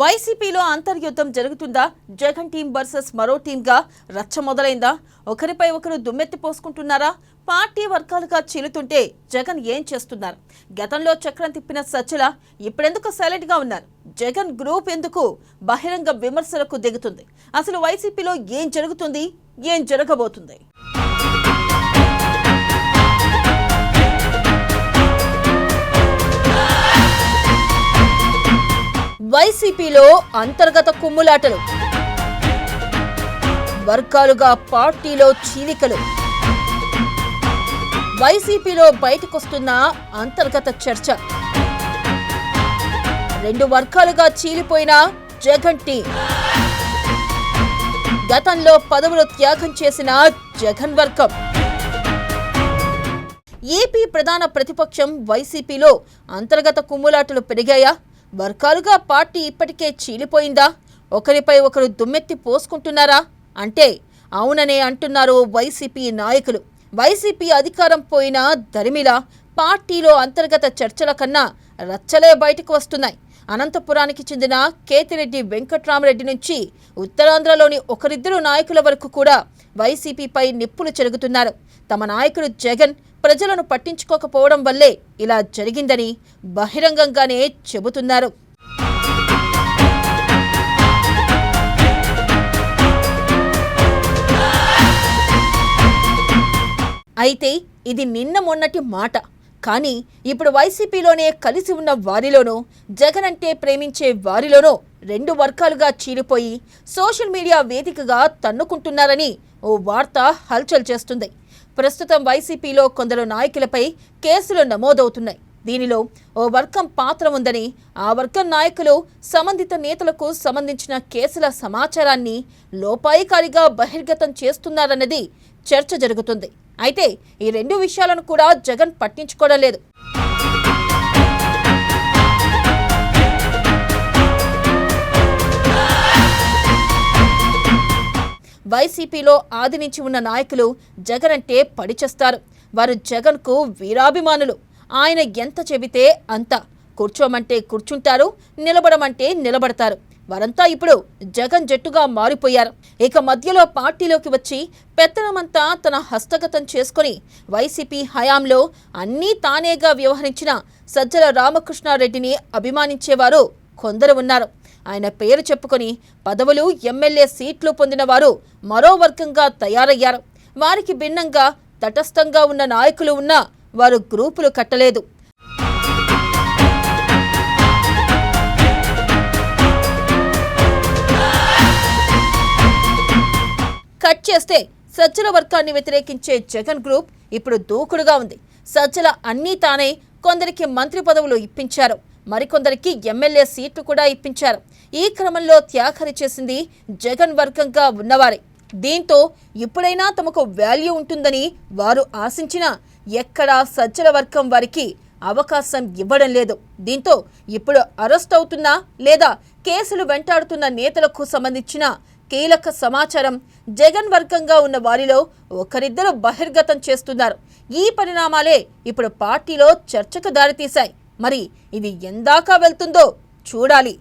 వైసీపీలో అంతర్యుద్ధం జరుగుతుందా? Jagan team versus మరో టీంగా రచ్చ మొదలైందా? ఒకరిపై ఒకరు దుమ్మెత్తి పోసుకుంటున్నారా? పార్టీ వర్గాలుగా చీలుతుంటే జగన్ ఏం చేస్తున్నారు? గతంలో చక్రం తిప్పిన సజ్జల ఇప్పుడెందుకు సైలెంట్ గా ఉన్నారు? జగన్ గ్రూప్ ఎందుకు బహిరంగ విమర్శలకు దిగుతుంది? అసలు వైసీపీలో ఏం జరుగుతుంది? ఏం జరగబోతుంది? వైసీపీలో అంతర్గత కుమ్ములాటలు, వర్గాలుగా పార్టీలో చీలికలు, వైసీపీలో బయటకొస్తున్న అంతర్గత చర్చ, రెండు వర్గాలుగా చీలిపోయిన జగన్ టీం, గతంలో పదవులు త్యాగం చేసిన జగన్ వర్గం. ఏపీ ప్రధాన ప్రతిపక్షం వైసీపీలో అంతర్గత కుమ్ములాటలు పెరిగాయా? వర్గాలుగా పార్టీ ఇప్పటికే చీలిపోయిందా? ఒకరిపై ఒకరు దుమ్మెత్తి పోసుకుంటున్నారా అంటే అవుననే అంటున్నారు వైసీపీ నాయకులు. వైసీపీ అధికారం పోయిన దరిమిలా పార్టీలో అంతర్గత చర్చల కన్నా రచ్చలే బయటకు వస్తున్నాయి. అనంతపురానికి చెందిన కేతిరెడ్డి వెంకట్రామరెడ్డి నుంచి ఉత్తరాంధ్రలోని ఒకరిద్దరు నాయకుల వరకు కూడా వైసీపీపై నిప్పులు చెరుగుతున్నారు. తమ నాయకుడు జగన్ ప్రజలను పట్టించుకోకపోవడం వల్లే ఇలా జరిగిందని బహిరంగంగానే చెబుతున్నారు. అయితే ఇది నిన్న మొన్నటి మాట. కానీ ఇప్పుడు వైసీపీలోనే కలిసి ఉన్న వారిలోనూ, జగన్ అంటే ప్రేమించే వారిలోనూ రెండు వర్గాలుగా చీలిపోయి సోషల్ మీడియా వేదికగా తన్నుకుంటున్నారని ఓ వార్త హల్చల్ చేస్తుంది. ప్రస్తుతం వైసీపీలో కొందరు నాయకులపై కేసులు నమోదవుతున్నాయి. దీనిలో ఓ వర్గం పాత్ర ఉందని, ఆ వర్గం నాయకులు సంబంధిత నేతలకు సంబంధించిన కేసుల సమాచారాన్ని లోపాయికారిగా బహిర్గతం చేస్తున్నారన్నది చర్చ జరుగుతుంది. అయితే ఈ రెండు విషయాలను కూడా జగన్ పట్టించుకోవడం లేదు. వైసీపీలో ఆది నుంచి ఉన్న నాయకులు జగన్ అంటే పడిచేస్తారు. వారు జగన్కు వీరాభిమానులు. ఆయన ఎంత చెబితే అంత. కూర్చోమంటే కూర్చుంటారు, నిలబడమంటే నిలబడతారు. వారంతా ఇప్పుడు జగన్ జట్టుగా మారిపోయారు. ఇక మధ్యలో పార్టీలోకి వచ్చి పెత్తనమంతా తన హస్తగతం చేసుకుని వైసీపీ హయాంలో అన్నీ తానేగా వ్యవహరించిన సజ్జల రామకృష్ణారెడ్డిని అభిమానించేవారు కొందరు ఉన్నారు. ఆయన పేరు చెప్పుకొని పదవులు, ఎమ్మెల్యే సీట్లు పొందిన వారు మరో వర్గంగా తయారయ్యారు. వారికి భిన్నంగా తటస్థంగా ఉన్న నాయకులు ఉన్నా వారు గ్రూపులు కట్టలేదు. కట్ చేస్తే సజ్జల వర్గాన్ని వ్యతిరేకించే జగన్ గ్రూప్ ఇప్పుడు దూకుడుగా ఉంది. సజ్జల అన్నీ తానే కొందరికి మంత్రి పదవులు ఇప్పించారు, మరికొందరికి ఎమ్మెల్యే సీట్లు కూడా ఇప్పించారు. ఈ క్రమంలో త్యాగరి చేసింది జగన్ వర్గంగా ఉన్నవారే. దీంతో ఇప్పుడైనా తమకు వాల్యూ ఉంటుందని వారు ఆశించినా ఎక్కడా సజ్జల వర్గం వారికి అవకాశం ఇవ్వడం లేదు. దీంతో ఇప్పుడు అరెస్ట్ అవుతున్న లేదా కేసులు వెంటాడుతున్న నేతలకు సంబంధించిన కీలక సమాచారం జగన్ వర్గంగా ఉన్న వారిలో ఒకరిద్దరు బహిర్గతం చేస్తున్నారు. ఈ పరిణామాలే ఇప్పుడు పార్టీలో చర్చకు దారితీశాయి. మరి ఇది ఎందాకా వెళ్తుందో చూడాలి.